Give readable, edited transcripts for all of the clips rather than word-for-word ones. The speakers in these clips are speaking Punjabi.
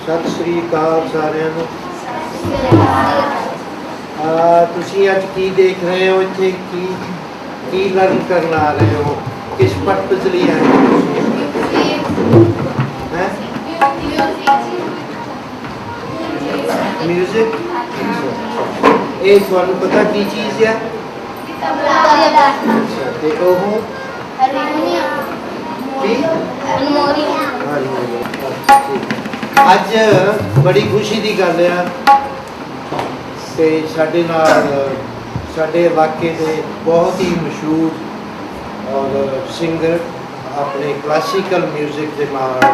सत श्री अकाल सारिਆਂ ਨੂੰ। ਤੁਸੀਂ ਅੱਜ ਕੀ ਦੇਖ ਰਹੇ ਹੋ ਇੱਥੇ? ਕੀ ਲਰਨ ਕਰਨ ਆ ਰਹੇ ਹੋ? ਕਿਸ ਪਰਪਸ ਲਈ ਆਏ ਹੋ? ਹੈ ਮਿਊਜ਼ਿਕ। ਇਹ ਤੁਹਾਨੂੰ ਪਤਾ ਕੀ ਚੀਜ਼ ਹੈ? ਤੇ ਉਹ ਅੱਜ बड़ी खुशी की गल है कि साडे नाल साडे इलाके के बहुत ही मशहूर और सिंगर अपने क्लासिकल म्यूजिक के नाल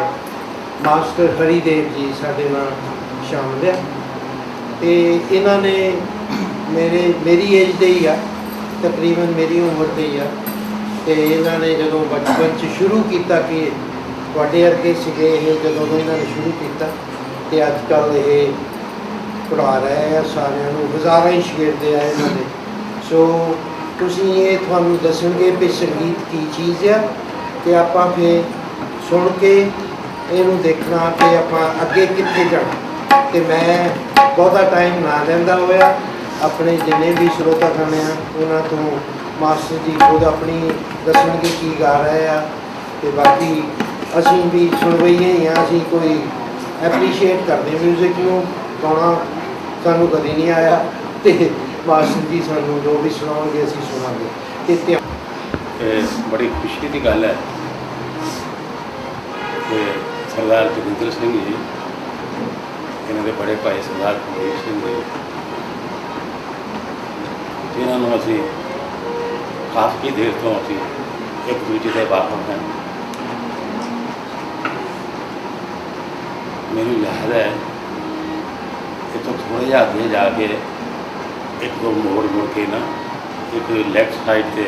मास्टर हरिदेव जी साडे नाल शामिल है। तो इन्होंने मेरी एज दे ही आ, तकरीबन मेरी उम्र दे ही आ। तो इन्होंने जो बचपन शुरू किया कि ਤੁਹਾਡੇ ਵਰਗੇ ਸੀਗੇ ਇਹ ਜਦੋਂ ਇਹਨਾਂ ਨੇ ਸ਼ੁਰੂ ਕੀਤਾ ਤੇ ਅੱਜ ਕੱਲ੍ਹ ਇਹ ਪੜ੍ਹਾ ਰਹੇ ਆ ਸਾਰਿਆਂ ਨੂੰ, ਹਜ਼ਾਰਾਂ ਹੀ ਸ਼ਾਗਿਰਦ ਆ ਇਹਨਾਂ ਦੇ। ਸੋ ਤੁਸੀਂ ਇਹ ਤੁਹਾਨੂੰ ਦੱਸਣਗੇ ਵੀ ਸੰਗੀਤ ਕੀ ਚੀਜ਼ ਆ ਤੇ ਆਪਾਂ ਫਿਰ ਸੁਣ ਕੇ ਇਹਨੂੰ ਦੇਖਣਾ ਕਿ ਆਪਾਂ ਅੱਗੇ ਕਿੱਥੇ ਜਾਣਾ। ਤੇ ਮੈਂ ਬਹੁਤਾ ਟਾਈਮ ਨਾ ਲੈਂਦਾ ਹੋਇਆ ਆਪਣੇ ਜਿੰਨੇ ਵੀ ਸਰੋਤਾਗਣ ਆ ਉਹਨਾਂ ਤੋਂ ਮਾਸਟਰ ਜੀ ਖੁਦ ਆਪਣੀ ਦੱਸਣਗੇ ਕੀ ਗਾ ਰਹੇ ਆ ਤੇ ਬਾਕੀ ਅਸੀਂ ਵੀ ਸੁਣਵਈਏ ਹੀ ਹਾਂ। ਅਸੀਂ ਕੋਈ ਐਪਰੀਸ਼ੀਏਟ ਕਰਦੇ ਮਿਊਜ਼ਿਕ ਨੂੰ, ਗਾਉਣਾ ਸਾਨੂੰ ਕਦੇ ਨਹੀਂ ਆਇਆ ਤੇ ਮਾਸਟਰ ਜੀ ਸਾਨੂੰ ਜੋ ਵੀ ਸੁਣਾਉਣਗੇ ਅਸੀਂ ਸੁਣਾਂਗੇ। ਤੇ ਬੜੀ ਖੁਸ਼ੀ ਦੀ ਗੱਲ ਹੈ ਕਿ ਸਰਦਾਰ ਜੋਗਿੰਦਰ ਸਿੰਘ ਜੀ, ਇਹਨਾਂ ਦੇ ਬੜੇ ਭਾਈ ਸਰਦਾਰ ਕੁਲਦੀਪ ਸਿੰਘ ਜੀ, ਜਿਨ੍ਹਾਂ ਨੂੰ ਅਸੀਂ ਕਾਫੀ ਦੇਰ ਤੋਂ ਅਸੀਂ ਇੱਕ ਦੂਜੇ ਦੇ ਵਾਕਫ ਹਾਂ। ਮੈਨੂੰ ਯਾਦ ਹੈ ਇੱਥੋਂ ਥੋੜ੍ਹਾ ਜਿਹਾ ਅੱਗੇ ਜਾ ਕੇ ਇੱਕ ਦੋ ਮੋੜ ਕੇ ਨਾ ਇੱਕ ਲੈਫਟ ਸਾਈਡ 'ਤੇ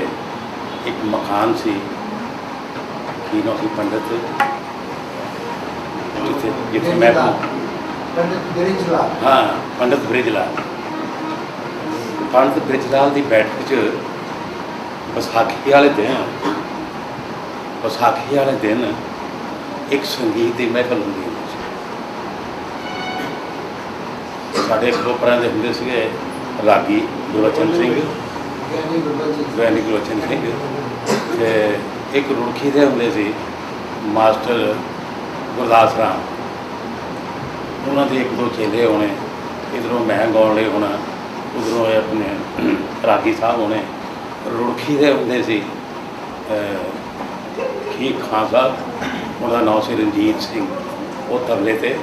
ਇੱਕ ਮਕਾਨ ਸੀ ਕੀ ਨਾ ਸੀ ਪੰਡਿਤ ਜਿੱਥੇ ਮੈਂ ਪੰਡਿਤ ਬ੍ਰਿਜ ਲਾਲ। ਹਾਂ, ਪੰਡਿਤ ਬ੍ਰਿਜ ਲਾਲ। ਪੰਡਿਤ ਬ੍ਰਿਜ ਲਾਲ ਦੀ ਬੈਠਕ 'ਚ ਵਿਸਾਖੀ ਵਾਲੇ ਦਿਨ ਇੱਕ ਸੰਗੀਤ ਦੀ ਮਹਿਫਲ ਹੁੰਦੀ ਹੈ। ਸਾਡੇ ਪ੍ਰੋਪਰਾਂ ਦੇ ਹੁੰਦੇ ਸੀਗੇ ਰਾਗੀ ਗੁਰਬਚਨ ਸਿੰਘ, ਗਿਆਨੀ ਗੁਰਬਚਨ ਸਿੰਘ, ਅਤੇ ਇੱਕ ਰੁੜਖੀ ਦੇ ਹੁੰਦੇ ਸੀ ਮਾਸਟਰ ਗੁਰਦਾਸ ਰਾਮ। ਉਹਨਾਂ ਦੇ ਇੱਕ ਦੋ ਚੇਲੇ ਹੋਣੇ, ਇੱਧਰੋਂ ਮੈਂ ਗਾਉਣ ਲਈ ਹੋਣਾ, ਉੱਧਰੋਂ ਆਪਣੇ ਰਾਗੀ ਸਾਹਿਬ ਹੋਣੇ। ਰੁੜਖੀ ਦੇ ਹੁੰਦੇ ਸੀ ਕੀ ਖਾਨ ਸਾਹਿਬ, ਉਹਦਾ ਨਾਂ ਸੀ ਰਣਜੀਤ ਸਿੰਘ, ਉਹ ਤਬਲੇ 'ਤੇ।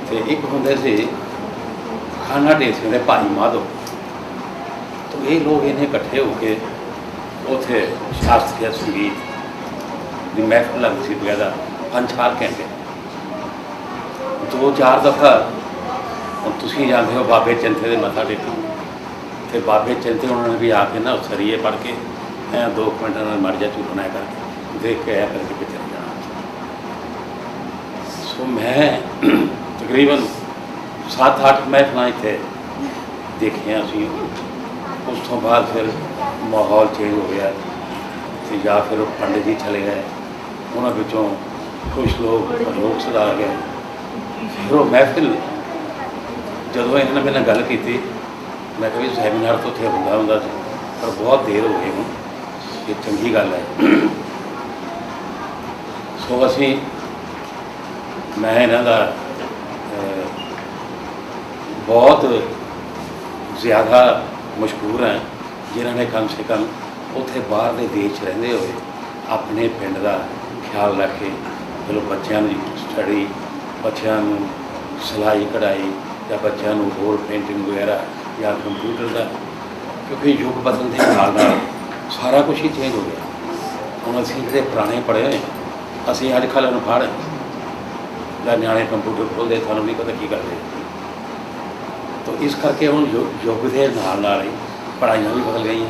ਅਤੇ ਇੱਕ ਹੁੰਦੇ ਸੀ ਖਾਨਾ ਢੇਸੀਆਂ ਦੇ ਭਾਈ ਮਾਧੋ। ਤਾਂ ਇਹ ਲੋਕ ਇਹਨੇ ਇਕੱਠੇ ਹੋ ਕੇ ਉੱਥੇ ਸ਼ਾਸਤਰੀ ਸੰਗੀਤ ਦੀ ਮਹਿਫਲ ਲੱਗਦੀ ਸੀ ਬਗੈਰਾ 5-4 ਘੰਟੇ। 2-4 ਦਫਾ ਹੁਣ ਤੁਸੀਂ ਜਾਂਦੇ ਹੋ ਬਾਬੇ ਚਿੰਤੇ ਦੇ ਮੱਥਾ ਟੇਕਣ, ਅਤੇ ਬਾਬੇ ਚਿੰਤੇ ਉਹਨਾਂ ਨੇ ਵੀ ਆ ਕੇ ਨਾ ਸਰੀਏ ਪੜ੍ਹ ਕੇ 2 ਮਿੰਟਾਂ ਨਾਲ ਮਰ ਜਾ ਝੂਠਣਾ ਕਰਕੇ ਦੇਖ ਕੇ ਆਇਆ ਕਰਕੇ ਪਿੱਛੇ ਜਾਣਾ। ਸੋ ਮੈਂ ਤਕਰੀਬਨ 7-8 ਮਹਿਫਲਾਂ ਇੱਥੇ ਦੇਖੀਆਂ ਸੀ। ਉਸ ਤੋਂ ਬਾਅਦ ਫਿਰ ਮਾਹੌਲ ਚੇਂਜ ਹੋ ਗਿਆ ਅਤੇ ਜਾਂ ਫਿਰ ਉਹ ਪੰਡਿਤ ਜੀ ਚਲੇ ਗਏ, ਉਹਨਾਂ ਵਿੱਚੋਂ ਕੁਛ ਲੋਕ ਸੁਧਾਰ ਗਏ। ਫਿਰ ਉਹ ਮਹਿਫਿਲ ਜਦੋਂ ਇਹਨਾਂ ਨੇ ਮੇਰੇ ਨਾਲ ਗੱਲ ਕੀਤੀ, ਮੈਂ ਕਿਹਾ ਵੀ ਸੈਮੀਨਾਰ ਤੋਂ ਉੱਥੇ ਹੁੰਦਾ ਸੀ ਪਰ ਬਹੁਤ ਦੇਰ ਹੋ ਗਈ ਹੁਣ, ਇਹ ਚੰਗੀ ਗੱਲ ਹੈ। ਸੋ ਮੈਂ ਇਹਨਾਂ ਦਾ बहुत ज़्यादा मशहूर हैं जिन्होंने कम से कम उत्थे बाहर के देश रहंदे हुए अपने पिंड का ख्याल रख के चलो बच्चों की स्टडी, बच्चों सिलाई कढ़ाई या बच्चों होर पेंटिंग वगैरह या कंप्यूटर का, क्योंकि युग बदलने के नाल सारा कुछ ही चेंज हो गया। हुण असीं जिहड़े पुराने पढ़े हुए असीं अजकल अनपढ़ या न्याणे कंप्यूटर खोलते थानूं नहीं पता की करते। तो इस करके हम युग के नाल ही पढ़ाइयाँ भी बदल गई।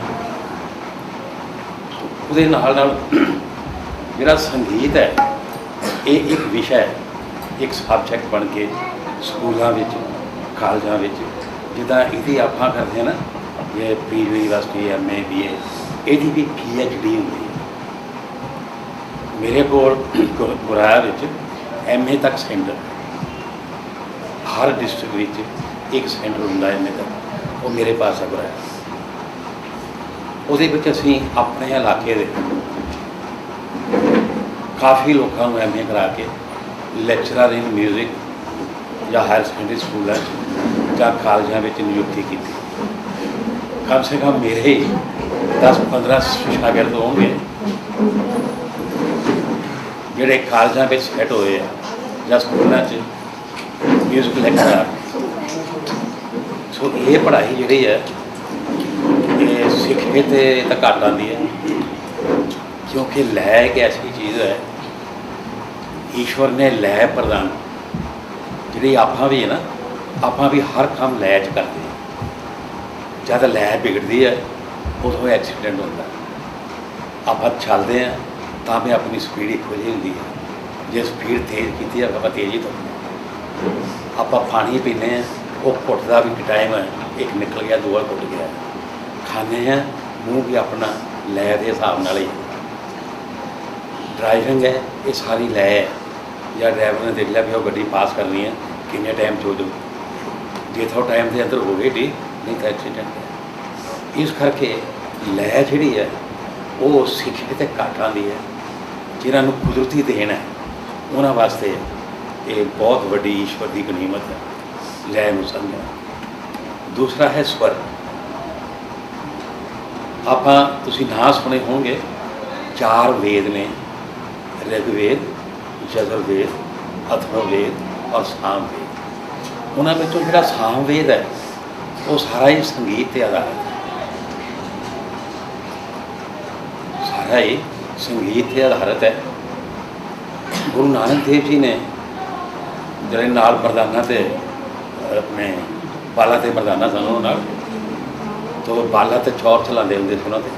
तो उसदे नाल जिहड़ा संगीत है ये एक विषय, एक सबजैक्ट बन के स्कूलों में कालजा जिदा ये आप करते हैं ना, ये प्री यूनिवर्सिटी MA BA यदी भी PhD होंगी। मेरे को गुराया MA तक सेंटर हर डिस्ट्रिक्ट एक सेंटर होंदा है इन्ने का, वो मेरे पास है। ਉਹਦੇ ਵਿੱਚ ਅਸੀਂ ਆਪਣੇ ਇਲਾਕੇ ਦੇ ਕਾਫੀ ਲੋਕਾਂ ਨੂੰ ਐਮਏ ਕਰਾ ਕੇ ਲੈਕਚਰਰ ਇਨ ਮਿਊਜ਼ਿਕ ਜਾਂ ਹਾਇਰ ਸੈਕੰਡਰੀ ਸਕੂਲਾਂ 'ਚ ਜਾਂ ਕਾਲਜਾਂ ਵਿੱਚ ਨਿਯੁਕਤੀ ਕੀਤੀ। ਕਮ ਸੇ ਕਮ ਮੇਰੇ 10-15 ਸ਼ਾਗਿਰਦ ਹੋਣਗੇ ਜਿਹੜੇ ਕਾਲਜਾਂ ਵਿੱਚ ਸੈੱਟ ਹੋਏ ਆ ਜਾਂ ਸਕੂਲਾਂ 'ਚ ਮਿਊਜ਼ਿਕ ਲੈਕਚਰਰ। ਸੋ ਇਹ ਪੜ੍ਹਾਈ ਜਿਹੜੀ ਹੈ ਇਹ ਸਿੱਖੇ ਤੇ ਤਾਂ ਘੱਟ ਆਉਂਦੀ ਹੈ, ਕਿਉਂਕਿ ਲੈ ਇੱਕ ਐਸੀ ਚੀਜ਼ ਹੈ, ਈਸ਼ਵਰ ਨੇ ਲੈ ਪ੍ਰਦਾਨ ਜਿਹੜੀ ਆਪਾਂ ਵੀ ਹੈ ਨਾ, ਆਪਾਂ ਵੀ ਹਰ ਕੰਮ ਲੈ 'ਚ ਕਰਦੇ ਹਾਂ। ਜਦ ਲੈ ਵਿਗੜਦੀ ਹੈ ਉਦੋਂ ਐਕਸੀਡੈਂਟ ਹੁੰਦਾ। ਆਪਾਂ ਚੱਲਦੇ ਹਾਂ ਤਾਂ ਵੀ ਆਪਣੀ ਸਪੀਡ ਇੱਕੋ ਜਿਹੀ ਹੁੰਦੀ ਹੈ, ਜੇ ਸਪੀਡ ਤੇਜ਼ ਕੀਤੀ ਹੈ ਆਪਾਂ ਤੇਜ਼ ਹੀ ਤੁਰਦੇ। ਆਪਾਂ ਪਾਣੀ ਪੀਂਦੇ ਹਾਂ, ਉਹ ਘੁੱਟ ਦਾ ਵੀ ਟਾਈਮ ਹੈ, ਇੱਕ ਨਿਕਲ ਗਿਆ ਦੂਆ ਘੁੱਟ ਗਿਆ। ਖਾਂਦੇ ਹਾਂ, ਮੂੰਹ ਵੀ ਆਪਣਾ ਲੈ ਦੇ ਹਿਸਾਬ ਨਾਲ ਹੀ। ਡਰਾਈਵਿੰਗ ਹੈ, ਇਹ ਸਾਰੀ ਲੈ ਹੈ। ਜਾਂ ਡਰਾਈਵਰ ਨੇ ਦੇਖ ਲਿਆ ਵੀ ਉਹ ਗੱਡੀ ਪਾਸ ਕਰਨੀ ਹੈ, ਕਿੰਨੇ ਟਾਈਮ 'ਚ ਹੋ ਜਾਊ, ਜੇ ਥੋੜਾ ਟਾਈਮ ਦੇ ਅੰਦਰ ਹੋ ਗਈ ਠੀਕ, ਨਹੀਂ ਤਾਂ ਐਕਸੀਡੈਂਟ ਹੈ। ਇਸ ਕਰਕੇ ਲੈ ਜਿਹੜੀ ਹੈ ਉਹ ਸਿੱਖੇ ਤੇ ਘੱਟ ਆਉਂਦੀ ਹੈ। ਜਿਨ੍ਹਾਂ ਨੂੰ ਕੁਦਰਤੀ ਦੇਣ ਹੈ ਉਹਨਾਂ ਵਾਸਤੇ ਇਹ ਬਹੁਤ ਵੱਡੀ ਈਸ਼ਵਰ ਦੀ ਗਨੀਮਤ ਹੈ, ਲੈ ਨੂੰ ਸਮਝਣਾ। ਦੂਸਰਾ ਹੈ ਸਵਰ। ਆਪਾਂ ਤੁਸੀਂ ਨਾਂ ਸੁਣੇ ਹੋਣਗੇ, 4 ਵੇਦ ਨੇ, ਰਿਗਵੇਦ, ਯਜੁਰਵੇਦ, ਅਥਰਵਵੇਦ ਔਰ ਸਾਮਵੇਦ। ਉਹਨਾਂ ਵਿੱਚੋਂ ਜਿਹੜਾ ਸਾਮਵੇਦ ਹੈ ਉਹ ਸਾਰਾ ਹੀ ਸੰਗੀਤ 'ਤੇ ਆਧਾਰਿਤ ਹੈ, ਸਾਰਾ ਹੀ ਸੰਗੀਤ 'ਤੇ ਆਧਾਰਿਤ ਹੈ। ਗੁਰੂ ਨਾਨਕ ਦੇਵ ਜੀ ਨੇ ਜਿਹੜੇ ਨਾਲ ਮਰਦਾਨਾ ਤੇ ਆਪਣੇ ਬਾਲਾ ਤੇ ਮਰਦਾਨਾ ਸਨ, ਉਹਨਾਂ ਨਾਲ ਤੋਂ ਬਾਲਾ ਤੇ ਚੌਰ ਚਲਾਉਂਦੇ ਹੁੰਦੇ ਸੀ ਉਹਨਾਂ 'ਤੇ।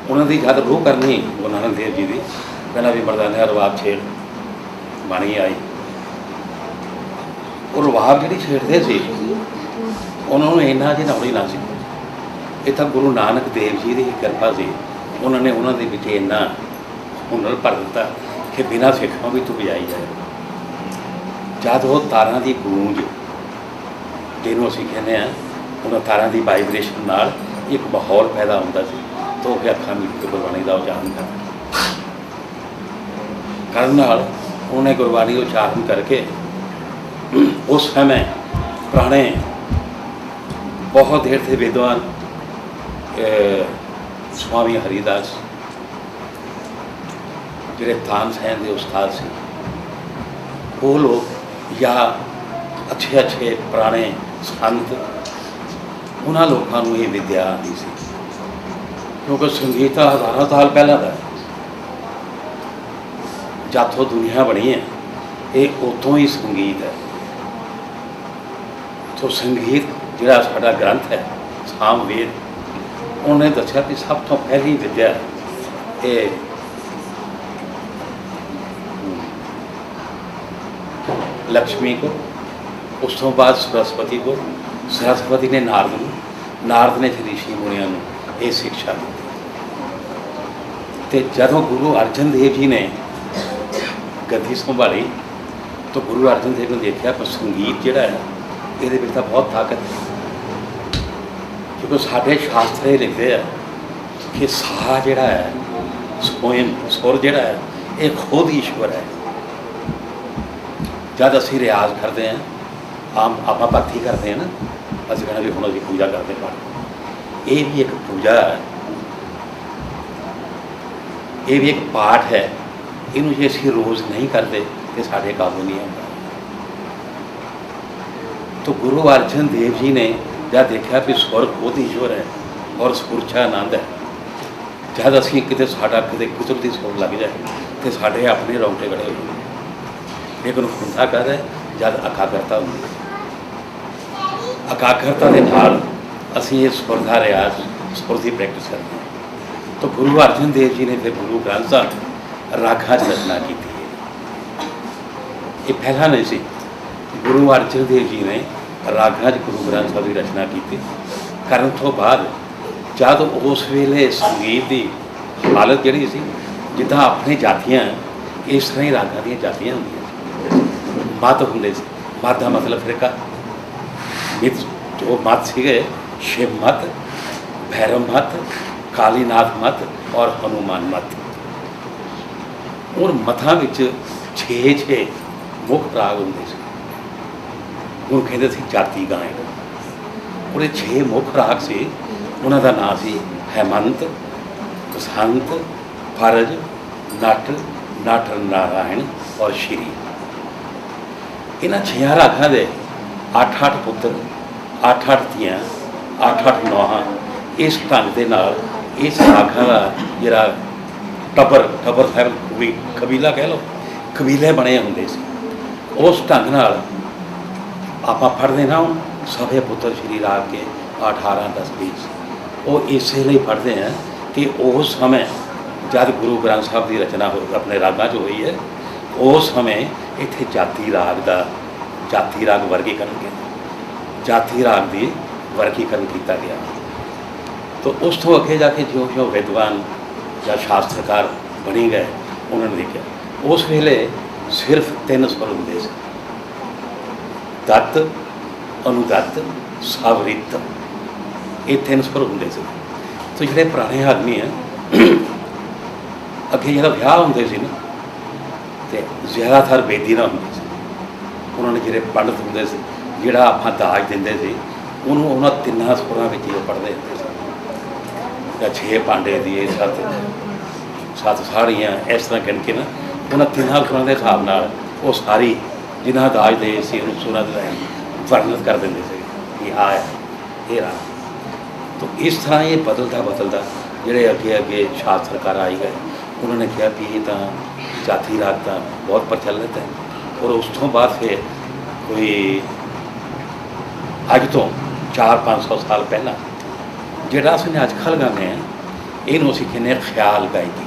ਉਹਨਾਂ ਦੀ ਜਦ ਰੂਹ ਕਰਨੀ ਗੁਰੂ ਨਾਨਕ ਦੇਵ ਜੀ ਦੀ, ਪਹਿਲਾਂ ਵੀ ਮਰਦਾਨੇ ਰਵਾਬ ਛੇੜ ਬਾਣੀ ਆਈ। ਉਹ ਰਵਾਬ ਜਿਹੜੀ ਛੇੜਦੇ ਸੀ ਉਹਨਾਂ ਨੂੰ ਇੰਨਾ ਜਿਹੀ ਨੌਲੇਜ ਨਾ ਸੀ। ਇਹ ਤਾਂ ਗੁਰੂ ਨਾਨਕ ਦੇਵ ਜੀ ਦੀ ਕਿਰਪਾ ਸੀ, ਉਹਨਾਂ ਨੇ ਉਹਨਾਂ ਦੇ ਵਿੱਚ ਇੰਨਾ ਹੁਨਰ ਭਰ ਦਿੱਤਾ ਕਿ ਬਿਨਾਂ ਸਿੱਖਾਂ ਵੀ ਤੂੰ ਵਜਾਈ ਜਾਏ। ਜਦ ਉਹ ਤਾਰਾਂ ਦੀ ਗੂੰਜ, ਜਿਹਨੂੰ ਅਸੀਂ ਕਹਿੰਦੇ ਹਾਂ, ਉਹਨਾਂ ਤਾਰਾਂ ਦੀ ਵਾਈਬ੍ਰੇਸ਼ਨ ਨਾਲ ਇੱਕ ਮਾਹੌਲ ਪੈਦਾ ਹੁੰਦਾ ਸੀ, ਤਾਂ ਉਹ ਅੱਖਾਂ ਮੀਟ ਕੇ ਗੁਰਬਾਣੀ ਦਾ ਉਚਾਰਨ ਕਰਨ ਨਾਲ ਉਹਨੇ ਗੁਰਬਾਣੀ ਉਚਾਰਨ ਕਰਕੇ ਉਸ ਸਮੇਂ ਪੁਰਾਣੇ ਬਹੁਤ ਦੇਰ ਦੇ ਵਿਦਵਾਨ स्वामी हरिदास ਜਿਹੜੇ ਤਾਨਸੈਨ ਦੇ ਉਸਤਾਦ ਸੀ, ਉਹ ਲੋਕ ਜਾਂ ਅੱਛੇ ਪੁਰਾਣੇ ਸੰਤ, ਉਹਨਾਂ ਲੋਕਾਂ ਨੂੰ ਇਹ ਵਿਦਿਆ ਆਉਂਦੀ ਸੀ, ਕਿਉਂਕਿ ਸੰਗੀਤ ਹਜ਼ਾਰਾਂ ਸਾਲ ਪਹਿਲਾਂ ਦਾ, ਜਦ ਤੋਂ ਦੁਨੀਆ ਬਣੀ ਹੈ ਇਹ ਉਤੋਂ ਹੀ ਸੰਗੀਤ ਹੈ। ਸੋ ਸੰਗੀਤ ਜਿਹੜਾ ਸਾਡਾ ਗ੍ਰੰਥ ਹੈ ਸਾਮਵੇਦ, ਉਹਨੇ ਦੱਸਿਆ ਕਿ ਸਭ ਤੋਂ ਪਹਿਲੀ ਵਿਦਿਆ ਇਹ लक्ष्मी को, उस तो बाद सरस्वती को, सरस्वती ने नारद ਨੂੰ, नारद ने ऋषि मुनियों को ये शिक्षा दी। तो जदों गुरु अर्जन देव जी ने गद्दी संभाली तो गुरु अर्जन देव ने देखा पर संगीत जोड़ा है ये बहुत ताकत है, क्योंकि साढ़े शास्त्र ये लिखते हैं कि सा जोड़ा है स्वयं सुर जोड़ा है ये खुद ईश्वर है। जब असी रियाज करते हैं, आम आप भगती करते हैं ना, असं कहना भी हम अभी पूजा करते पाठ, ये भी एक पूजा है, ये भी एक पाठ है। इनू जे असी रोज़ नहीं करते तो साढ़े काबू नहीं आता। तो गुरु अर्जन देव जी ने जब देखा कि सुर खुद ईश्वर है और सुर च आनंद है, जब असी किते साडा किते कुदरती सुर लग जाए तो साढ़े अपने रोंगटे खड़े हो जाए। लेकिन हुंदा कर है जब अकाग्रता होंगी, अकाग्रता के नाल असी ये सुर का रियाज, सुर की प्रैक्टिस करते हैं। तो गुरु अर्जन देव जी ने फिर गुरु ग्रंथ साहब रागां च रचना की है। ये पहला नहीं सी, गुरु अर्जन देव जी ने रागां च गुरु ग्रंथ साहब की रचना की। करन तो बाद जब उस वेले संगीत की हालत जिहड़ी सी, जिद्दां अपनी जातियां इस तरह ही रागां दी जातियां होंदियां, मत होंदे सी, मत का मतलब फिरका, मित जो मत सीगे शिव मत, भैरव मत, कालीनाथ मत और हनुमान मत। और मतां विच 6 मुख राग होंदे सी, उन्होंने कहते सी जाति गायन। और ये 6 मुख राग से उन्हों का नाम सी हेमंत, बसंत, फरज, नट, नट नारायण और श्री। इन्हां 6 रागां दे 8-8 पुत्र, 8-8 धीआं, 8-8 नौहां, इस ढंग दे नाल इस रागां दा जिहड़ा टब्बर साहिब कोई कबीला कह लो, कबीले बने हुंदे सी। उस ढंग नाल आपां पढ़दे ना हुण सभे पुत्र श्री राग के 18, 10, 20 वो इसलिए पढ़ते हैं कि उस समय जब गुरु ग्रंथ साहब की रचना हो अपने रागां च हुई है, उस समय इत्थे जाति राग वर्गीकरण किया, जाति राग की वर्गीकरण किया गया। तो उस तो अगे जाके जो जो विद्वान या शास्त्रकार बनी गए उन्होंने लिखा। उस वेले सिर्फ 3 स्वर होंदे सी, दत्त, अनुदत्त, सावरित, ये 3 स्वर होंदे सी। तो जिहड़े पुराने आदमी हैं अगे जिहड़ा विआह होंदे सी ना, तो ज़्यादातर बेदी नाल होंदे सी। उन्होंने जिहड़े पंडित होंदे सी, जिहड़ा आपां दाज दिंदे सी, उन्होंने उन्हां 3 सुरां विच ही पढ़दे हुंदे सी। या 6 भांडे दिए, 7 साड़ियाँ, इस तरह गिन के ना उन्हां 3 सुरां दे हिसाब नाल वो सारी जिन्हां दाज दे सी उन्होंने सुरां दे वर्णित कर देंदे सी कि आ ये राग। तो इस तरह ये बदलता जिहड़े अगे शास्त्रकार आई गए, उन्होंने कहा कि ये तो जाति राग तो बहुत प्रचलित है। और उस तो बाद फिर कोई अज तो 400-500 साल पहला जिहड़ा असीं अजकल गाने हैं, इहनूं असीं कहने ख्याल गायकी।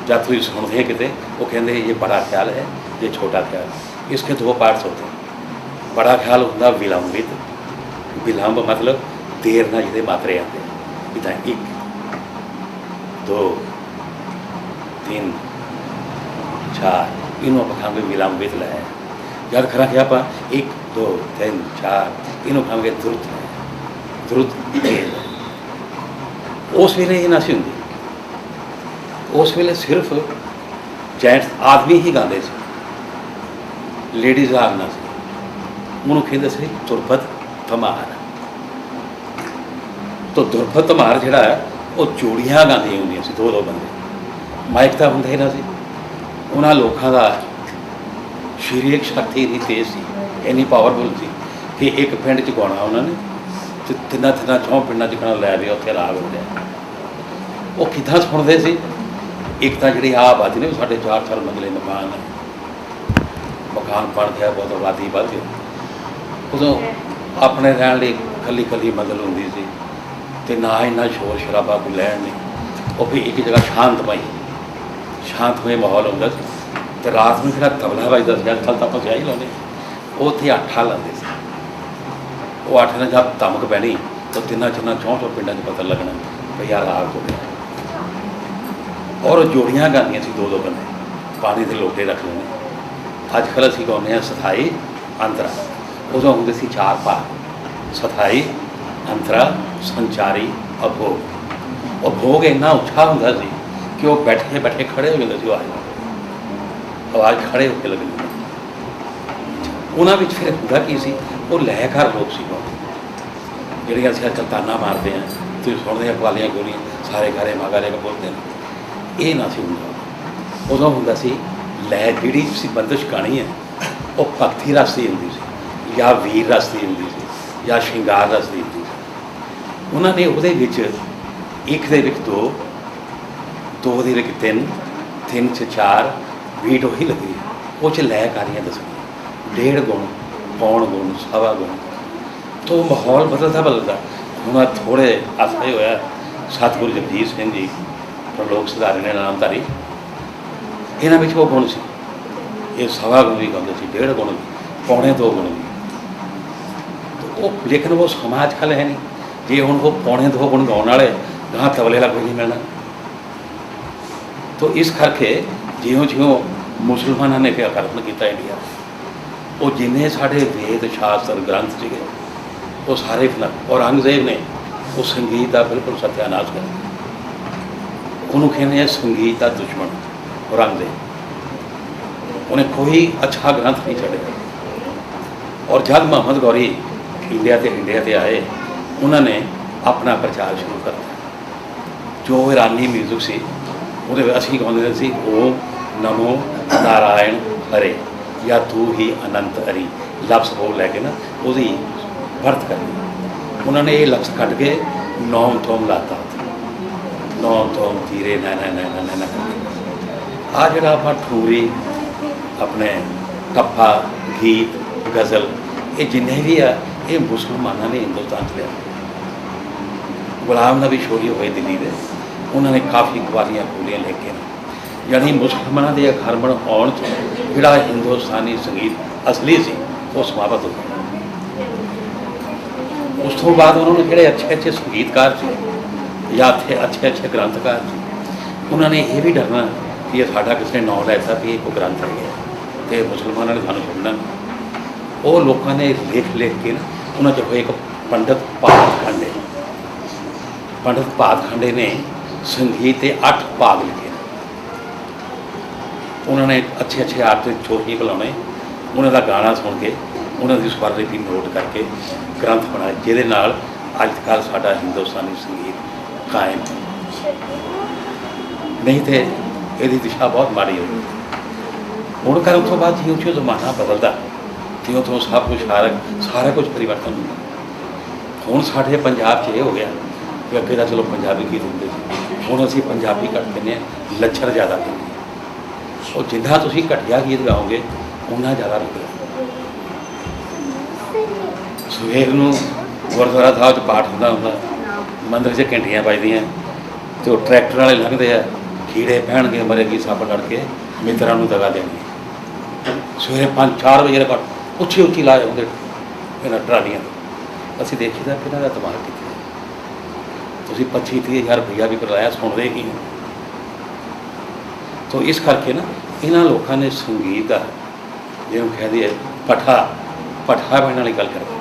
जब तुम सुनते हैं किते वो कहते ये बड़ा ख्याल है, ये छोटा ख्याल। इसके 2 पार्ट्स होते हैं। बड़ा ख्याल होता विलंबित, विलंब मतलब देर ना जिहदे मात्रे आते हैं, इदा 1 2 3 4 इनू आप खाएंगे विलंबित लय। जब खरा कि आप 1 2 3 4 इनू खाएंगे द्रुत लय, द्रुत तेज। उस वेले ये नशी होंगी, उस वेले सिर्फ जेंट्स आदमी ही गाते थे, लेडीज़ राग ना सी। उन्होंने कहते थे दुरपत धमार। तो दुरपत धमार जिहड़ा है वो जोड़ियां गांदियां होंदियां सी, 2-2 बंदे। माइक तो हुंदा ही ना सी। उन्हां लोकां दा शरीरिक शक्ति इन्नी तेज़ सी, इन्नी पावरफुल सी कि एक पिंड च गाउणा उन्होंने ते 3 पिंडां च कहना लै भी उत्थे राग हो जाए। वो किद्दां सुणदे सी? एक तो जी आबादी ने साढ़े 4 मंजिले मकान है, मकान बन गया, बहुत आबादी बढ़ गई। उदों अपने रहने लिए कली मंजिल होंदी सी ते ना इन्ना शोर शराबा कोई लैन नहीं। वो भी एक जगह शांतमय माहौल होंदा सी। ते रात में फिर तबला बजदा सी, अजकल तो आप सियाही लाने, वो उत्थे 8 लाते सी। वो 8 ने जब धमक पैनी तो 3-4 पिंडां च पता लगना भाई यार राग हो गया। और जोड़ियां गांदियां सी, 2-2 बंदे पानी के लोटे रख लेने। अजकल असीं गाउने सथाई अंतरा, उदों होंदे सी 4 भाग, सथाई, अंतरा, संचारी, अभोग। और भोग इन्ना उच्चा होंदा सी कि वो बैठे बैठे खड़े हो जाते सी, आवाज़ खड़े होकर लगनी। उन्हां विच फिर हुंदा की सी, वो लयकार लोग सी जिहड़ियां असीं अजकल ताना मारते हैं, तुसीं सुणदे हैं कवालियां गोलियां सारे गारे मागारे का बोलते हैं, ये ना सी हुंदा। उदों हुंदा सी लय जिहड़ी सी बंदिश गाणी है वो भगती रस दी हुंदी सी, या वीर रस दी हुंदी सी, या श्रृंगार रस दी हुंदी सी। उन्होंने उहदे विच 1 दे विच 2, 2 दे विच 3, 3 च 4 बीट वही लगी। वो च लयकारियां दसणियां, 1.5 गुण, पौण गुण, सवा गुण। तो माहौल बदलता हुण थोड़े अरसे होया सतगुरु जगजीत सिंह जी प्रलोक सुधारे ने नामधारी, इन्हां विच वो गुण सी। ये सवा गुण भी गाते सी, 1.5 गुण भी, पौने 2 गुण भी। तो वो लेकिन वो समाज खल है नहीं। जे हुण वो पौने 2 गुण गाउण वाले गां तबले वाला कोई नहीं मिलना। तो इस करके जियों जियों ਮੁਸਲਮਾਨਾਂ ਨੇ ਕਿਆ ਕਰਮ ਕੀਤਾ ਇੰਡੀਆ। ਉਹ ਜਿੰਨੇ ਸਾਡੇ ਵੇਦ ਸ਼ਾਸਤਰ ਗ੍ਰੰਥ ਸੀਗੇ ਉਹ ਸਾਰੇ ਔਰੰਗਜ਼ੇਬ ਨੇ ਉਹ ਸੰਗੀਤ ਦਾ ਬਿਲਕੁਲ ਸਤਿਆਨਾਸ਼ ਕਰ ਦਿੱਤਾ। ਉਹਨੂੰ ਕਹਿੰਦੇ ਆ ਸੰਗੀਤ ਦਾ ਦੁਸ਼ਮਣ ਔਰੰਗਜ਼ੇਬ। ਉਹਨੇ ਕੋਈ ਅੱਛਾ ਗ੍ਰੰਥ ਨਹੀਂ ਛੱਡਿਆ। ਔਰ ਜਦ ਮੁਹੰਮਦ ਗੌਰੀ ਇੰਡੀਆ ਤੇ ਆਏ ਉਹਨਾਂ ਨੇ ਆਪਣਾ ਪ੍ਰਚਾਰ ਸ਼ੁਰੂ ਕਰ ਦਿੱਤਾ। ਜੋ ਇਰਾਨੀ ਮਿਊਜ਼ਿਕ ਸੀ ਉਹਦੇ ਵਿੱਚ ਅਸੀਂ ਗਾਉਂਦੇ ਸੀ ਓਮ ਨਮੋ ਨਾਰਾਇਣ ਹਰੇ ਜਾਂ ਤੂੰ ਹੀ ਅਨੰਤ ਹਰੀ ਲਫ਼ਜ਼ ਬੋਲ ਲੈ ਕੇ ਨਾ ਉਹਦੀ ਵਰਤ ਕਰਨੀ। ਉਹਨਾਂ ਨੇ ਇਹ ਲਫ਼ਜ਼ ਕੱਢ ਕੇ ਨੌਮ ਥੋਮ ਲਾਤਾ, ਨੌਮ ਥੋਮ ਤੀਰੇ ਨੈਣਾ ਨੈਣਾ ਨੈਣਾ ਕਰਕੇ। ਆਹ ਜਿਹੜਾ ਆਪਾਂ ਠੂਰੀ ਆਪਣੇ ਟੱਪਾ ਗੀਤ ਗਜ਼ਲ ਇਹ ਜਿੰਨੇ ਵੀ ਆ ਇਹ ਮੁਸਲਮਾਨਾਂ ਨੇ ਹਿੰਦੁਸਤਾਨ 'ਚ ਲਿਆ। ਗੁਲਾਮ ਨਬੀ ਸ਼ੋਰੀ ਹੋਏ ਦਿੱਲੀ ਦੇ, ਉਹਨਾਂ ਨੇ ਕਾਫੀ ਕਵਾਲੀਆਂ ਖੋਲੀਆਂ ਲੈ ਕੇ ਯਾਨੀ ਮੁਸਲਮਾਨਾਂ ਦੇ ਘਰ ਬਣ ਆਉਣ 'ਚ ਜਿਹੜਾ ਹਿੰਦੁਸਤਾਨੀ ਸੰਗੀਤ ਅਸਲੀ ਸੀ ਉਹ ਸਮਾਪਤ ਹੋ ਗਿਆ। ਉਸ ਤੋਂ ਬਾਅਦ ਉਹਨਾਂ ਨੂੰ ਜਿਹੜੇ ਅੱਛੇ ਸੰਗੀਤਕਾਰ ਸੀ ਜਾਂ ਅੱਛੇ ਗ੍ਰੰਥਕਾਰ ਸੀ ਉਹਨਾਂ ਨੇ ਇਹ ਵੀ ਡਰਨਾ ਕਿ ਇਹ ਸਾਡਾ ਕਿਸੇ ਨੇ ਨਾਂ ਲੈ ਦਿੱਤਾ ਵੀ ਇਹ ਕੋਈ ਗ੍ਰੰਥ ਹੈ ਅਤੇ ਮੁਸਲਮਾਨਾਂ ਨੇ ਸਾਨੂੰ ਸੁਣਨਾ। ਉਹ ਲੋਕਾਂ ਨੇ ਲਿਖ ਕੇ ਨਾ ਉਹਨਾਂ 'ਚ ਹੋਏ ਇੱਕ ਪੰਡਤ ਭਾਗ ਖੰਡੇ ਨੇ ਸੰਗੀਤ ਦੇ 8 ਭਾਗ ਲਿਖੇ। ਉਹਨਾਂ ਨੇ ਅੱਛੇ ਆਰਟ ਚੋਰੀ ਬੁਲਾਉਣੇ, ਉਹਨਾਂ ਦਾ ਗਾਣਾ ਸੁਣ ਕੇ ਉਹਨਾਂ ਦੀ ਸਵਰ ਲਿਪੀ ਨੋਟ ਕਰਕੇ ਗ੍ਰੰਥ ਬਣਾਏ ਜਿਹਦੇ ਨਾਲ ਅੱਜ ਕੱਲ੍ਹ ਸਾਡਾ ਹਿੰਦੁਸਤਾਨੀ ਸੰਗੀਤ ਕਾਇਮ। ਨਹੀਂ ਤਾਂ ਇਹਦੀ ਦਿਸ਼ਾ ਬਹੁਤ ਮਾੜੀ ਹੋਈ। ਹੁਣ ਕਰ ਉਸ ਤੋਂ ਬਾਅਦ ਜਿਉਂ ਜ਼ਮਾਨਾ ਬਦਲਦਾ ਤਿਉਂ ਤੋਂ ਸਭ ਕੁਛ ਸਾਰਾ ਕੁਝ ਪਰਿਵਰਤਨ ਹੁੰਦਾ। ਹੁਣ ਸਾਡੇ ਪੰਜਾਬ 'ਚ ਇਹ ਹੋ ਗਿਆ ਕਿ ਅੱਗੇ ਤਾਂ ਚਲੋ ਪੰਜਾਬੀ ਗੀਤ ਹੁੰਦੇ ਸੀ, ਹੁਣ ਅਸੀਂ ਪੰਜਾਬੀ ਘੱਟ ਕਹਿੰਦੇ ਹਾਂ, ਲੱਛਣ ਜ਼ਿਆਦਾ ਕਹਿੰਦੇ ਹਾਂ। ਉਹ ਜਿੰਨਾ ਤੁਸੀਂ ਘਟੀਆ ਗੀਤ ਗਾਓਗੇ ਉਨਾ ਜ਼ਿਆਦਾ ਰੁਕਦਾ। ਸਵੇਰ ਨੂੰ ਗੁਰਦੁਆਰਾ ਸਾਹਿਬ 'ਚ ਪਾਠ ਹੁੰਦਾ, ਮੰਦਿਰ 'ਚ ਘੰਟੀਆਂ ਵੱਜਦੀਆਂ ਅਤੇ ਉਹ ਟਰੈਕਟਰ ਵਾਲੇ ਲੰਘਦੇ ਆ, ਕੀੜੇ ਪਹਿਣਗੇ ਮਰੇਗੀ ਸੱਪ ਲੜ ਕੇ ਮਿੱਤਰਾਂ ਨੂੰ ਦਗਾ ਦੇਣੀ। ਸਵੇਰੇ 5-4 ਵਜੇ ਦੇ ਘੱਟ ਉੱਚੀ ਲਾਏ ਹੁੰਦੇ ਇਹਨਾਂ ਟਰਾਲੀਆਂ। ਅਸੀਂ ਦੇਖੀਦਾ ਕਿ ਇਹਨਾਂ ਦਾ ਦਿਮਾਗ ਕਿੱਥੇ। ਤੁਸੀਂ 25-30 ਹਜ਼ਾਰ ਰੁਪਈਆ ਵੀ ਕਰਵਾਇਆ, ਸੁਣਦੇ ਕੀ ਹੋ। ਤੋ ਇਸ ਕਰਕੇ ਨਾ ਇਹਨਾਂ ਲੋਕਾਂ ਨੇ ਸੰਗੀਤ ਦਾ ਜਿਹਨੂੰ ਕਹਿੰਦੇ ਪੱਠਾ ਬਣਨ ਵਾਲੀ ਗੱਲ ਕਰਦੇ।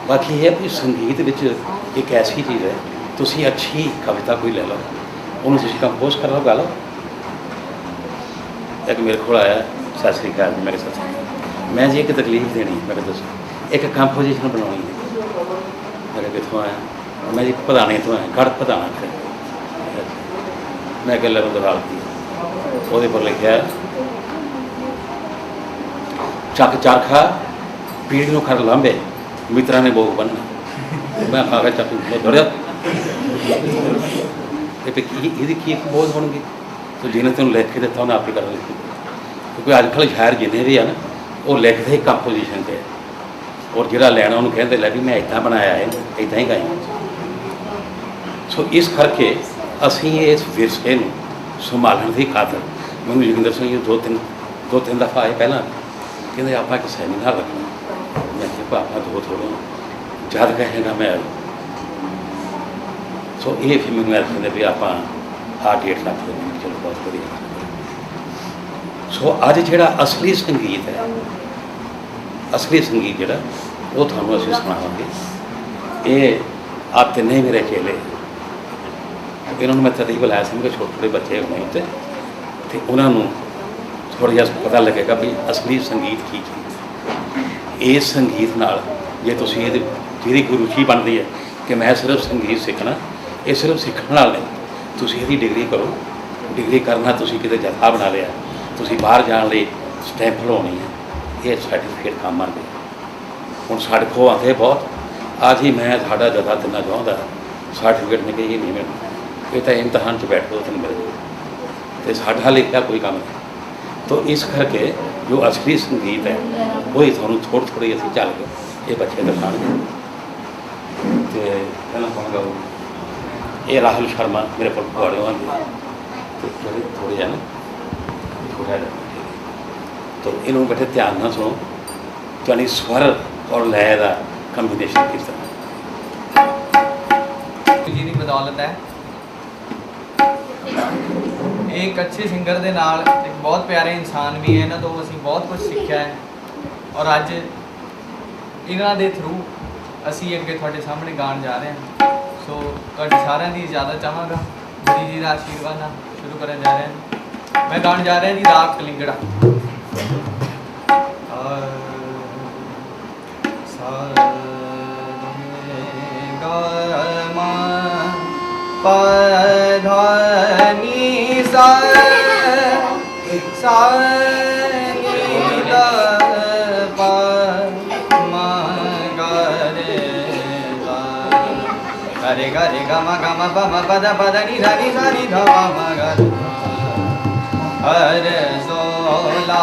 ਬਾਕੀ ਇਹ ਵੀ ਸੰਗੀਤ ਵਿੱਚ ਇੱਕ ਐਸੀ ਚੀਜ਼ ਹੈ, ਤੁਸੀਂ ਅੱਛੀ ਕਵਿਤਾ ਕੋਈ ਲੈ ਲਓ, ਉਹਨੂੰ ਤੁਸੀਂ ਕੰਪੋਜ਼ ਕਰ ਲਓ, ਗਾ ਲਓ। ਇੱਕ ਮੇਰੇ ਕੋਲ ਆਇਆ, ਸਤਿ ਸ਼੍ਰੀ ਅਕਾਲ ਜੀ, ਮੈਂ ਕਿਹਾ ਸਤਿ ਸ਼੍ਰੀ ਅਕਾਲ, ਮੈਂ ਜੀ ਇੱਕ ਤਕਲੀਫ ਦੇਣੀ, ਮੈਂ ਕਿਹਾ ਦੱਸੋ। ਇੱਕ ਕੰਪੋਜੀਸ਼ਨ ਬਣਾਉਣੀ ਹੈ। ਮੈਂ ਕਿਹਾ ਕਿੱਥੋਂ ਆਇਆ? ਮੈਂ ਜੀ ਪਧਾਣੇ ਤੋਂ ਆਇਆ, ਗੜ੍ਹ ਪਧਾਣਾ। ਮੈਂ ਕਿਹਾ ਲਰਨ ਦਿਖਾ ਦਿੱਤੀ। ਉਹਦੇ ਪਰ ਲਿਖਿਆ ਚੱਕ ਚਰਖਾ ਪੀੜ ਨੂੰ ਖਰ ਲਾਂਭੇ ਮਿੱਤਰਾਂ ਨੇ ਭੋਗ ਬੰਨ੍ਹਣਾ। ਮੈਂ ਆ ਗਿਆ ਚੱਕ ਧੜਿਆ ਤੇ ਇਹਦੀ ਕੀ ਬੋਝ ਬਣੂਗੀ? ਤੋ ਜਿਹਨੇ ਤੈਨੂੰ ਲਿਖ ਕੇ ਦਿੱਤਾ ਉਹਨੇ ਆਪੇ ਕਰ ਲਿਖੀ। ਕਿਉਂਕਿ ਅੱਜ ਕੱਲ੍ਹ ਸ਼ਾਇਰ ਜਿੰਨੇ ਵੀ ਆ ਨਾ ਉਹ ਲਿਖਦੇ ਕੰਪੋਜੀਸ਼ਨ 'ਤੇ, ਔਰ ਜਿਹੜਾ ਲੈਣਾ ਉਹਨੂੰ ਕਹਿੰਦੇ ਲੈ ਵੀ ਮੈਂ ਇੱਦਾਂ ਬਣਾਇਆ ਹੈ, ਇੱਦਾਂ ਹੀ ਗਾਇਆ। ਸੋ ਇਸ ਕਰਕੇ ਅਸੀਂ ਇਸ ਵਿਰਸੇ ਨੂੰ ਸੰਭਾਲਣ ਦੀ ਖਾਤਰ ਮੈਨੂੰ ਜੋਗਿੰਦਰ ਸਿੰਘ ਜੀ ਦੋ ਤਿੰਨ ਦਫਾ ਆਏ ਪਹਿਲਾਂ, ਕਹਿੰਦੇ ਆਪਾਂ ਇੱਕ ਸੈਮੀਨਾਰ ਰੱਖਣਾ। ਮੈਂ ਕਿਹਾ ਆਪਾਂ ਥੋੜ੍ਹਾ ਜਦ ਕਹੇਗਾ ਮੈਂ। ਸੋ ਇਹ ਫਿਰ ਮੈਨੂੰ ਕਹਿੰਦੇ ਵੀ ਆਪਾਂ ਆਹ 1.5 ਲੱਖ ਦੇ ਵਿੱਚ, ਚਲੋ ਬਹੁਤ ਵਧੀਆ। ਸੋ ਅੱਜ ਜਿਹੜਾ ਅਸਲੀ ਸੰਗੀਤ ਹੈ, ਅਸਲੀ ਸੰਗੀਤ ਜਿਹੜਾ ਉਹ ਤੁਹਾਨੂੰ ਅਸੀਂ ਸੁਣਾਵਾਂਗੇ। ਇਹ ਆਪ ਤਿੰਨੇ ਮੇਰੇ ਚੇਲੇ, ਇਹਨਾਂ ਨੂੰ ਮੈਂ ਤਦ ਹੀ ਬੁਲਾਇਆ ਸੀ ਕਿ ਛੋਟੇ ਬੱਚੇ ਹੋਣੇ ਉੱਤੇ, ਅਤੇ ਉਹਨਾਂ ਨੂੰ ਥੋੜ੍ਹਾ ਜਿਹਾ ਪਤਾ ਲੱਗੇਗਾ ਵੀ ਅਸਲੀ ਸੰਗੀਤ ਕੀ ਚੀਜ਼। ਇਸ ਸੰਗੀਤ ਨਾਲ ਜੇ ਤੁਸੀਂ ਜਿਹਦੀ ਕੋਈ ਰੁਚੀ ਬਣਦੀ ਹੈ ਕਿ ਮੈਂ ਸਿਰਫ ਸੰਗੀਤ ਸਿੱਖਣਾ, ਇਹ ਸਿਰਫ ਸਿੱਖਣ ਨਾਲ ਨਹੀਂ, ਤੁਸੀਂ ਇਹਦੀ ਡਿਗਰੀ ਕਰੋ। ਡਿਗਰੀ ਕਰਨਾ ਤੁਸੀਂ ਕਿਤੇ ਜਥਾ ਬਣਾ ਲਿਆ, ਤੁਸੀਂ ਬਾਹਰ ਜਾਣ ਲਈ ਸਟੈਂਪ ਲਾਉਣੀ ਹੈ, ਇਹ ਸਰਟੀਫਿਕੇਟ ਕੰਮ ਆਉਂਦੇ। ਹੁਣ ਸਾਡੇ ਕੋਲ ਆਉਂਦੇ ਬਹੁਤ, ਅੱਜ ਹੀ ਮੈਂ ਸਾਡਾ ਜਥਾ ਦਿਨਾ ਚਾਹੁੰਦਾ ਸਰਟੀਫਿਕੇਟ ਨਹੀਂ, ਕਹੀ ਨਹੀਂ ਮਿਲਦਾ, ਇਹ ਤਾਂ ਇਮਤਿਹਾਨ 'ਚ ਬੈਠੋ ਤੁਹਾਨੂੰ ਮਿਲ ਜਾਊ, ਅਤੇ ਸਾਡਾ ਲਿਖਿਆ ਕੋਈ ਕੰਮ ਨਹੀਂ। ਤੋ ਇਸ ਕਰਕੇ ਜੋ ਅਸਲੀ ਸੰਗੀਤ ਹੈ ਉਹ ਹੀ ਤੁਹਾਨੂੰ ਥੋੜ੍ਹੀ ਅਸੀਂ ਚੱਲ ਕੇ ਇਹ ਬੱਚੇ ਦਿਖਾਉਣਗੇ। ਅਤੇ ਪਹਿਲਾਂ ਕੌਣ ਗਾਊ? ਇਹ ਰਾਹੁਲ ਸ਼ਰਮਾ ਮੇਰੇ ਕੋਲ ਪਕੌੜੇ ਆਉਂਦੇ, ਅਤੇ ਥੋੜ੍ਹੇ ਜਿਹਾ ਨਾ ਥੋੜ੍ਹਾ ਜਿਹਾ, ਤੋ ਇਹਨੂੰ ਬੈਠੇ ਧਿਆਨ ਨਾਲ ਸੁਣੋ, ਤੁਹਾਡੀ ਸਵਰ ਔਰ ਲੈਅ ਦਾ ਕੰਬੀਨੇਸ਼ਨ ਕਿਸ ਤਰ੍ਹਾਂ ਜੀ ਦੀ ਬਦੌਲਤ ਹੈ एक अच्छे सिंगर के नाल एक बहुत प्यारे इंसान भी है, इन्हों तो असीं बहुत कुछ सीखा है और अज इन्हों के थ्रू असी अगे थोड़े सामने गान जा रहे हैं। सो तुहाडी सारिਆਂ की इजाजत चाहांगा, गुरु जी का आशीर्वाद नाल शुरू करन जा रहे हैं। मैं गान जा रहा जी राग कलिंगड़ा। रे ग रे ग म ग म प म प द प द नि ध नि सा नि ध प म ग रे हर सोला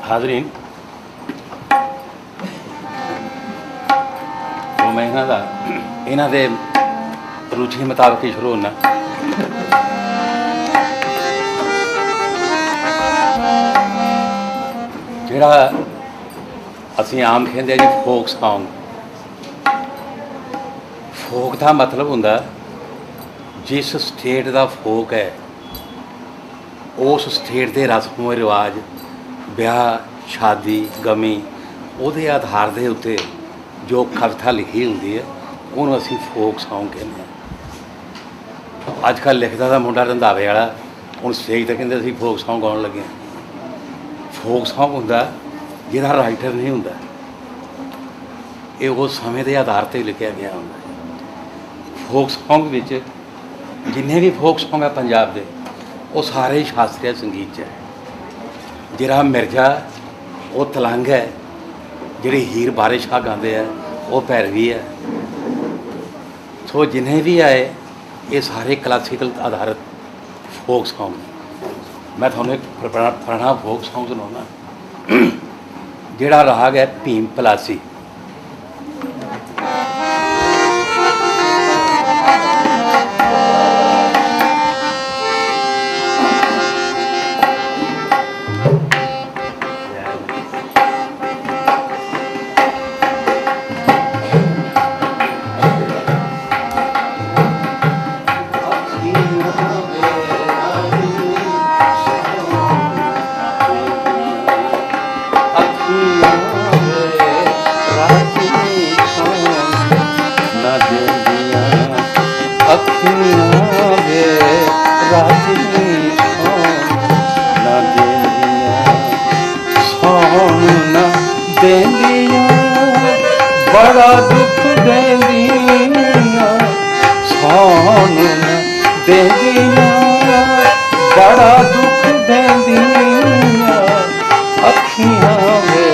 ਹਾਜ਼ਰੀਨ, तो मैं इन्हों के रुचि मुताबिक ही शुरू होना। जिहड़ा असीं आम कहते जी फोक सॉन्ग, फोक का मतलब हुंदा जिस स्टेट का फोक है उस स्टेट के रस्मो रिवाज, ब्याह शादी गमी, उहदे आधार के उत्ते जो कविता लिखी होंगी है उन्होंने असीं फोक सॉन्ग कहते हैं। अजकल लिखता था मुंडा रंधावे वाला, हुण स्टेज ते कहते असीं फोक सॉन्ग गाउण लगे। फोक सॉन्ग हुंदा जिहदा राइटर नहीं हुंदा, ये उस समय के आधार पर लिखा गया हुंदा। फोक सॉन्ग विच जिन्ने भी फोक सॉन्ग है पंजाब के, वो सारे शास्त्रीय संगीत है। जिहड़ा मिर्जा वो तलंग है, जिहड़ी हीर बारे शाह गाते हैं वो भैरवी है। सो जिन्हें भी आए ये सारे क्लासिकल आधारित फोक सॉन्ग। मैं थोड़ा एक पुराना फोक सॉन्ग सुनाना, जिहड़ा राग है भीम पलासी। बड़ा दुख देंदियां सोन देंदियां, बड़ा दुख देंदियां अखियां वे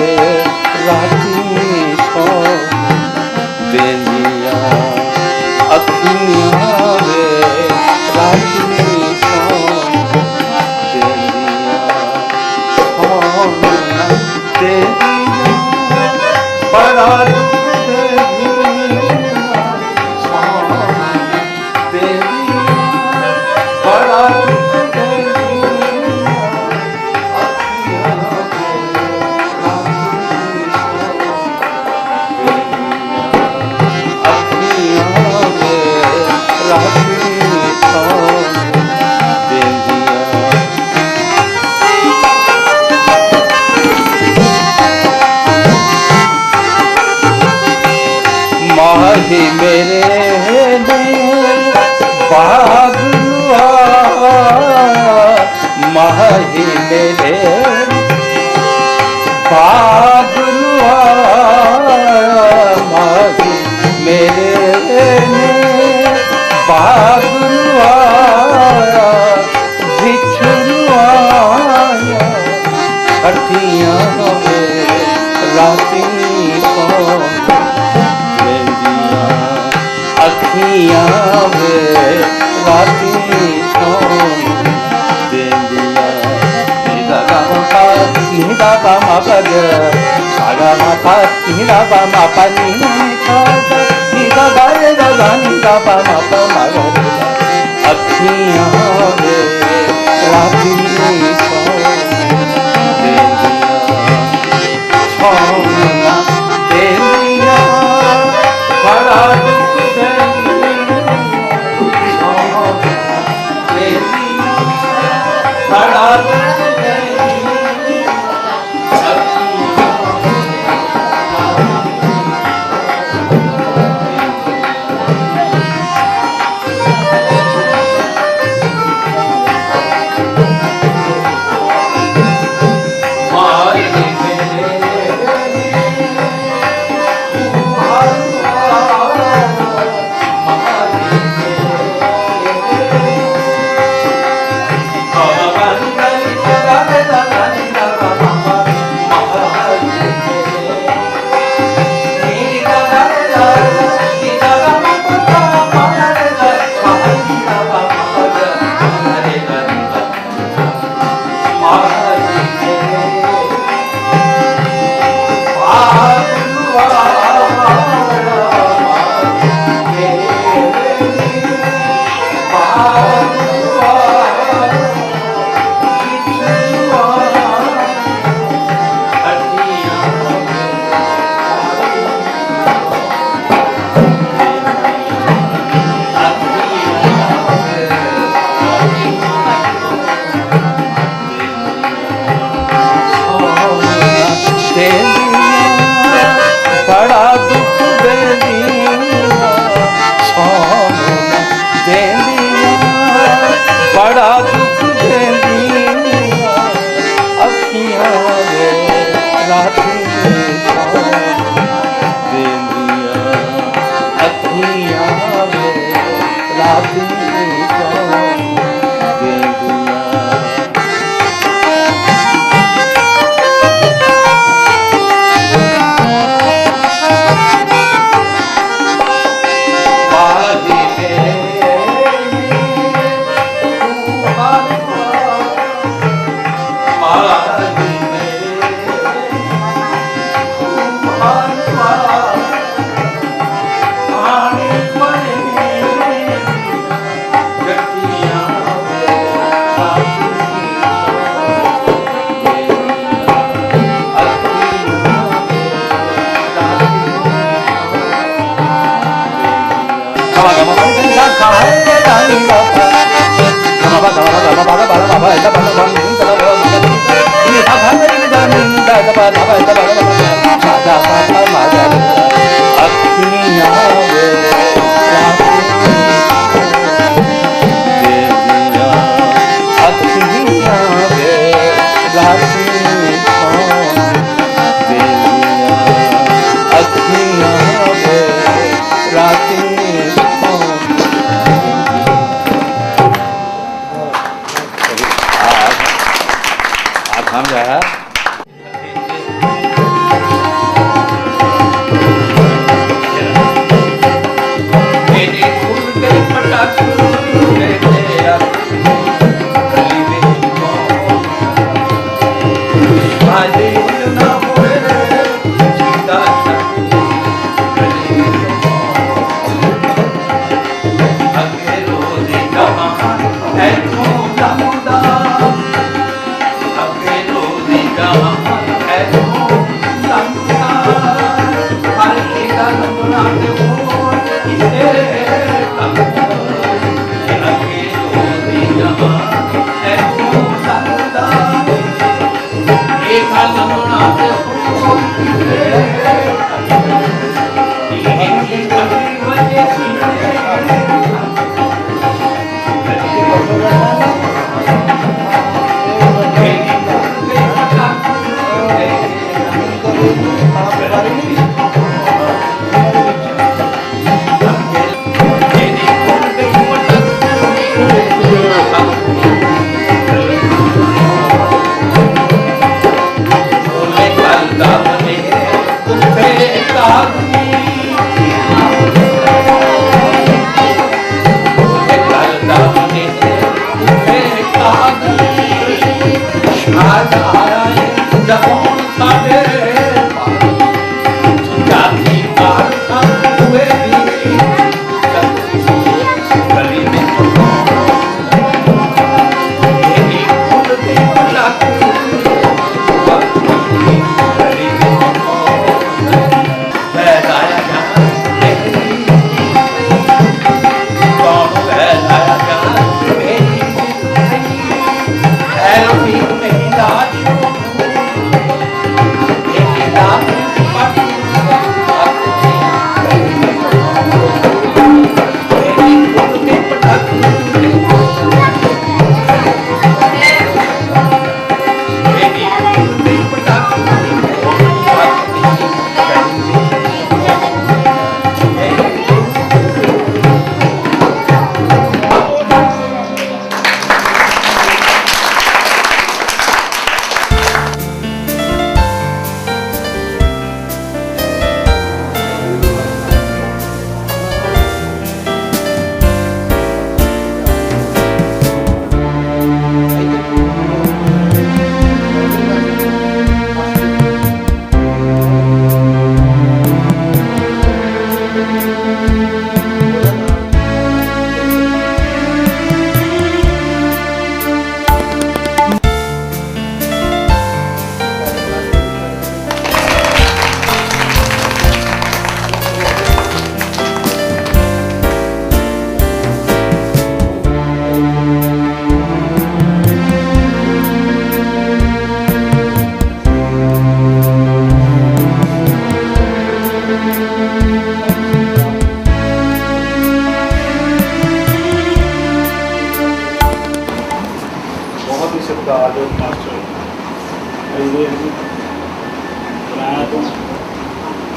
राती सो देंदियां, अखियां वे राती सो देंदियां, सोन देंदियां बड़ा माही मेरे ने बाग लुआ, माही मेरे बाग लुआ, माही मेरे ने बाग लुआ, बिछुआ अठियां राती सो अखियां वे राती सोन देंदियां। निदा गा मा निदा गा मा पग सागा मा पा निदा गा मा पा निदा गा रे गा निदा गा मा पा मा गा। अखियां वे राती सोन देंदियां, सोन देंदियां बड़ा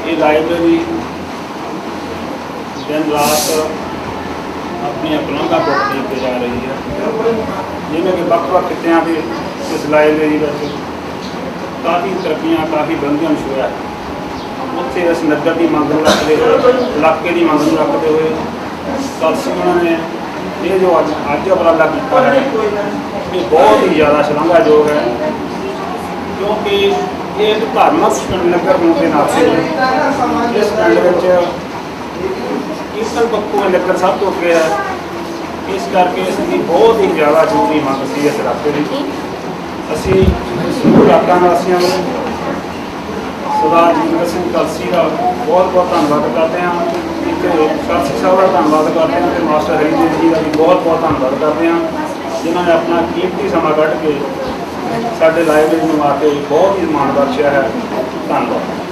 ਇਹ ਲਾਇਬ੍ਰੇਰੀ ਦਿਨ ਰਾਤ ਆਪਣੀਆਂ ਪਲੰਘਾਂ ਪੁੱਟਦੀ ਕੇ ਜਾ ਰਹੀ ਹੈ, ਜਿਵੇਂ ਕਿ ਵੱਖ-ਵੱਖ ਖਿੱਤਿਆਂ ਦੇ ਇਸ ਲਾਇਬ੍ਰੇਰੀ ਵਿੱਚ ਕਾਫੀ ਤਰੱਕੀਆਂ, ਕਾਫੀ ਬੁਲੰਦੀਆਂ ਛੂਹਿਆ। ਉੱਥੇ ਇਸ ਨਗਰ ਦੀ ਮੰਗ ਨੂੰ ਰੱਖਦੇ ਹੋਏ, ਇਲਾਕੇ ਦੀ ਮੰਗ ਨੂੰ ਰੱਖਦੇ ਹੋਏ ਕਲਸੀ ਉਹਨਾਂ ਨੇ ਇਹ ਜੋ ਅੱਜ ਉਪਰਾਲਾ ਕੀਤਾ ਹੈ ਇਹ ਬਹੁਤ ਹੀ ਜ਼ਿਆਦਾ ਸ਼ਲਾਘਾਯੋਗ ਹੈ, ਕਿਉਂਕਿ ਇਹ ਇੱਕ ਧਾਰਮਿਕ ਨਗਰ ਹੋਣ ਦੇ ਨਾਤੇ ਇਸ ਪਿੰਡ ਵਿੱਚ ਕੀਰਤਨ ਪੱਖੋਂ ਨਗਰ ਸਭ ਤੋਂ ਅੱਗੇ ਹੈ। ਇਸ ਕਰਕੇ ਇਸ ਦੀ ਬਹੁਤ ਹੀ ਜ਼ਿਆਦਾ ਜ਼ਰੂਰੀ ਮੰਗ ਸੀ ਇਸ ਇਲਾਕੇ ਦੀ। ਅਸੀਂ ਸਮੂਹ ਇਲਾਕਾ ਵਾਸੀਆਂ ਨੂੰ ਸਰਦਾਰ ਜੀਵਨ ਸਿੰਘ ਕਲਸੀ ਦਾ ਬਹੁਤ ਬਹੁਤ ਧੰਨਵਾਦ ਕਰਦੇ ਹਾਂ, ਇੱਕ ਕਲਸੀ ਸਾਹਿਬ ਦਾ ਧੰਨਵਾਦ ਕਰਦੇ ਹਾਂ ਅਤੇ ਮਾਸਟਰ ਹਰੀਦੇਵ ਜੀ ਦਾ ਵੀ ਬਹੁਤ ਬਹੁਤ ਧੰਨਵਾਦ ਕਰਦੇ ਹਾਂ। ਜਿਨ੍ਹਾਂ ਨੇ ਆਪਣਾ ਕੀਮਤੀ ਸਮਾਂ ਕੱਢ ਕੇ ਸਾਡੇ ਲਾਇਬ੍ਰੇਰੀ ਨੂੰ ਆ ਕੇ ਬਹੁਤ ਹੀ ਮਾਣ ਬਖਸ਼ਿਆ ਹੈ। ਧੰਨਵਾਦ।